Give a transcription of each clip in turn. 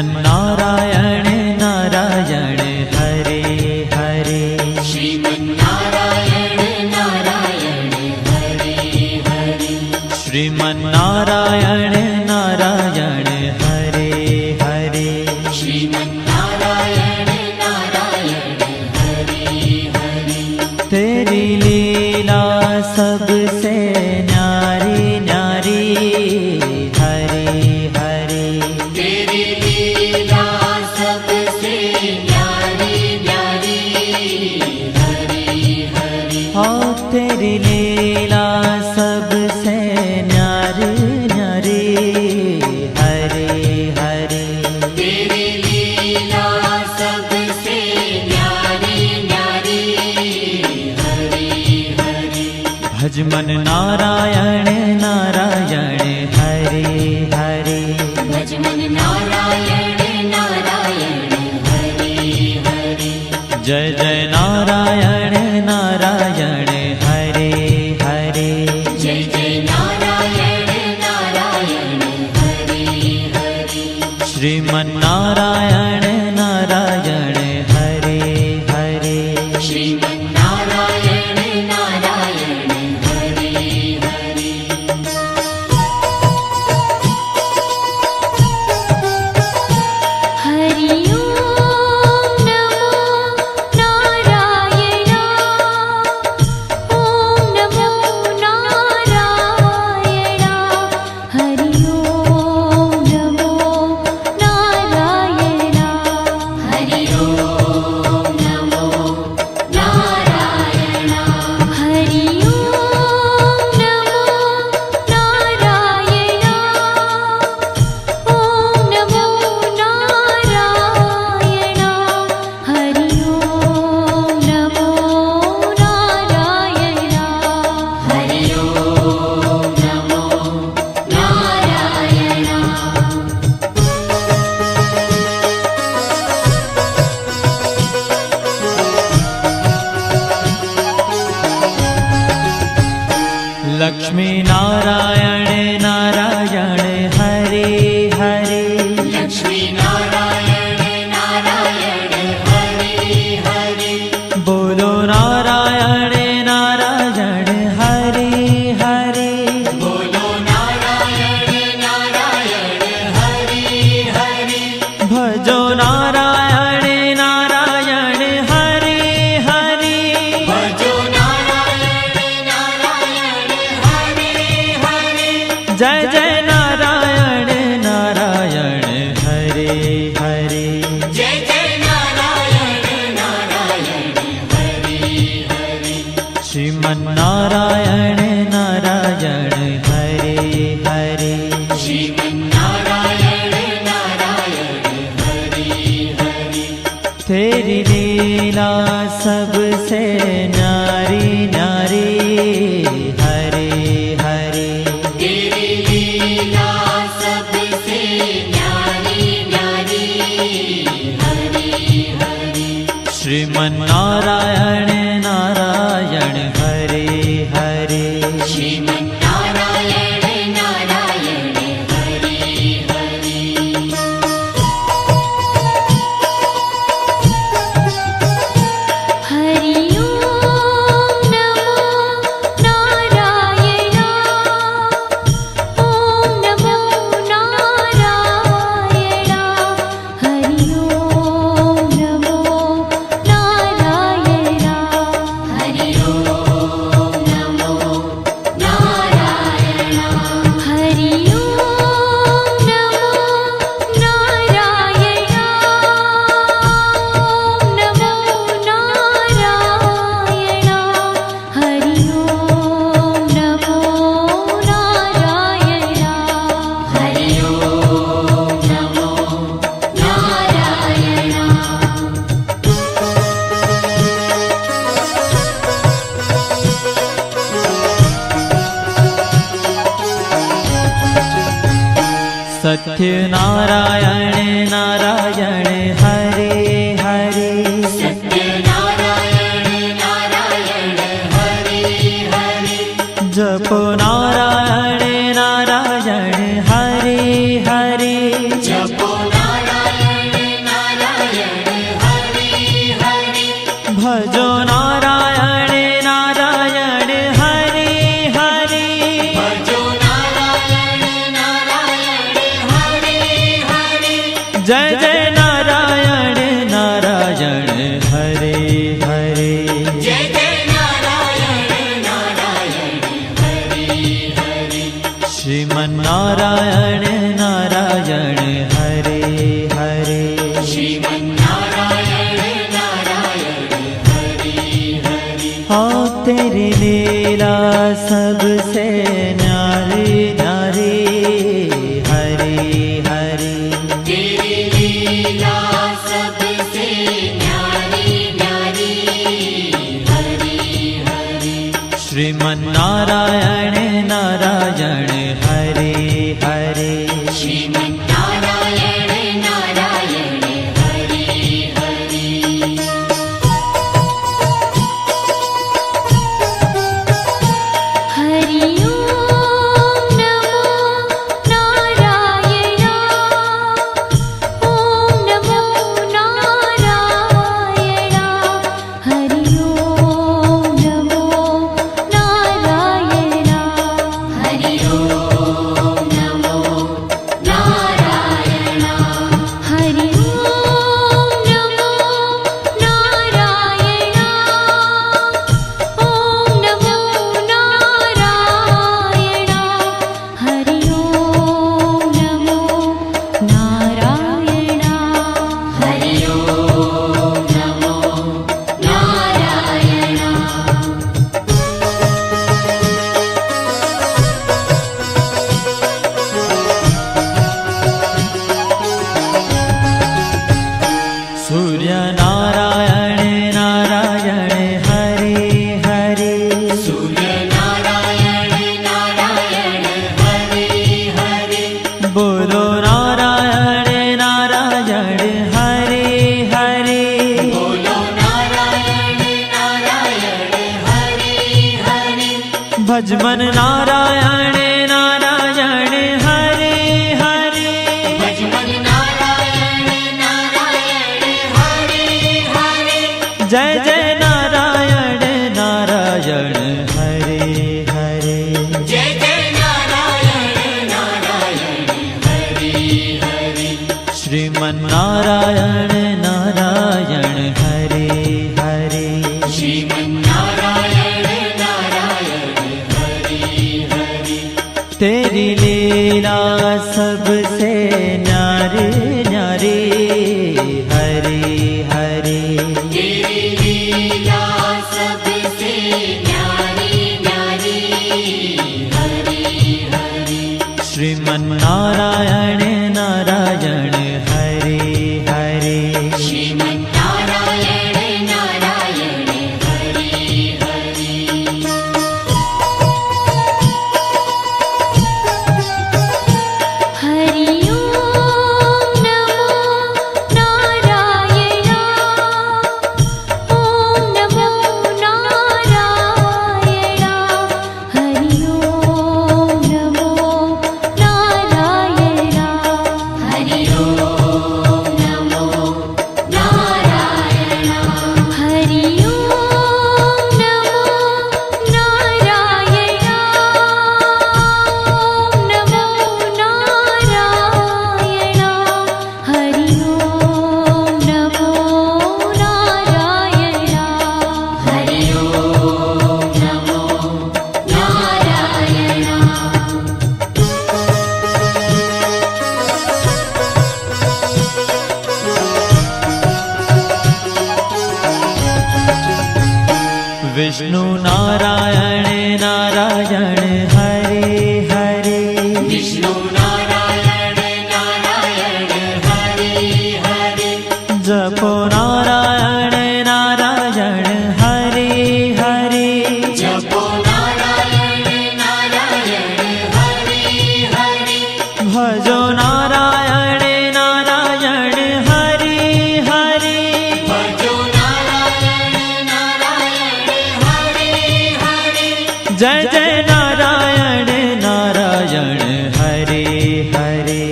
श्रीमन्नारायण नारायण हरे हरे। श्रीमन्नारायण नारायण हरे हरे। श्रीमन्नारायण नारायण हरे हरे। श्रीमन्नारायण नारायण हरे हरे। तेरी लीला सबसे न्यारी न्यारी हरे हरे। तेरी लीला सबसे न्यारी न्यारी हरे हरे। हाँ तेरी लीला सबसे न्यारी न्यारी हरे हरे। तेरी लीला सबसे न्यारी न्यारी हरे हरे। भजमन नारायण नारायण हरे हरे। भजमन नारायण नारायण हरे हरे। जय जय नारायण नारायण हरे हरे। जय जय नारायण नारायण हरे हरे। श्रीमन्नारायण नारायण हरे हरे। श्रीमन्नारायण नारायण हरे हरे। हरि ओम नमो नारायण। ओम नमो नारायण। हरि ओम नमो नारायण। हरि ओम नमो नारायण। हरि ओम नमो नारायण। ओम नमो नारायण। हरि ओम नमो नारायण। हरि ओम नमो नारायण। लक्ष्मी नारायण नारायण हरे हरे। लक्ष्मी नारायण नारायण हरे हरे। बोलो नारायण नारायण हरे हरे। बोलो नारायण नारायण हरे हरे। भजो नारायण नारायण हरे हरे। भजो नारायण नारायण हरे हरे। जय जय नारायण नारायण हरे हरे। जय जय नारायण नारायण हरे हरे। श्रीमन्नारायण नारायण हरे हरे। श्रीमन्नारायण नारायण हरे हरे। तेरी लीला सबसे न्यारी न्यारी हरे हरे। तेरी लीला सबसे न्यारी न्यारी हरे हरे। श्रीमन्नारायण नारायण हरे हरे। श्रीमन्नारायण नारायण हरे हरे। हरि ओम नमो नारायण। ओम नमो नारायण। हरि ओम नमो नारायण। हरि ओम नमो नारायण। हरि ओम नमो नारायण। ओम नमो नारायण। हरि ओम नमो नारायण। हरि ओम नमो नारायण। सत्य नारायण नारायण हरे हरे। सत्य नारायण नारायण हरे हरे। जपो नारायण नारायण हरे हरे। जपो नारायण भजो नारायण नारायण हरि हरि भजो नारायण नारायण हरि हरि जय जय नारायण नारायण हरे हरे जय जय नारायण नारायण हरि हरि श्रीमन्नारायण नारायण हरे हरे श्रीमन्नारायण नारायण हरि हरि हाँ तेरी लीला सबसे न्यारी न्यारी हरे हरे तेरी लीला सबसे न्यारी न्यारी हरि हरि श्रीमन्नारायण नारायण हरे हरे श्रीमन्नारायण नारायण हरि हरि हरि ओम नमो नारायण ओम नमो नारायण हरि ओम नमो नारायण हरि ओम नमो नारायण हरि ओम नमो नारायण ओम नमो नारायण हरि ओम नमो नारायण हरि ओम नमो नारायण सूर्य नारायण नारायण हरे हरे सूर्य नारायण नारायण हरि हरि बोलो नारायण नारायण हरे हरे बोलो नारायण नारायण हरि हरि भजमन नारायण नारायण हरे हरे भजमन नारायण नारायण हरि हरि जय जय नारायण नारायण हरे हरे जय जय नारायण नारायण हरि हरि श्रीमन्नारायण नारायण हरे हरे श्रीमन्नारायण नारायण हरि हरि तेरी लीला सबसे न्यारी न्यारी हरे हरे तेरी लीला सबसे न्यारी न्यारी हरि हरि श्रीमन्नारायण नारायण हरे हरे श्रीमन्नारायण नारायण हरि हरि हरि ओम नमो नारायण ओम नमो नारायण हरि ओम नमो नारायण हरि ओम नमो नारायण हरि ओम नमो नारायण ओम नमो नारायण हरि ओम नमो नारायण हरि ओम नमो नारायण विष्णु नारायण नारायण हरे हरे विष्णु नारायण नारायण हरि हरि जपो नारायण नारायण हरे हरे जपो नारायण नारायण हरि हरि भजो नारायण नारायण हरे हरे भजो नारायण नारायण हरि हरि जय जय नारायण नारायण हरे हरे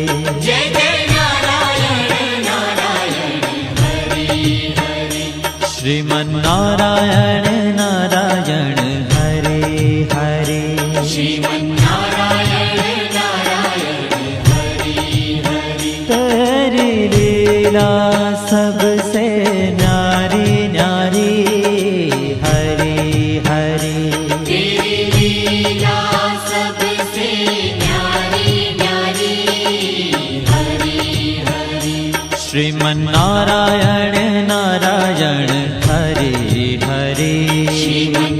जय जय नारायण नारायण हरि हरि श्रीमन् श्रीमन्नारायण नारायण हरे हरे श्रीमन्नारायण नारायण हरि हरि तेरी लीला सबसे न्यारी न्यारी हरे हरे तेरी लीला सबसे न्यारी न्यारी हरि हरि श्रीमन्नारायण नारायण हरे हरे श्रीमन्नारायण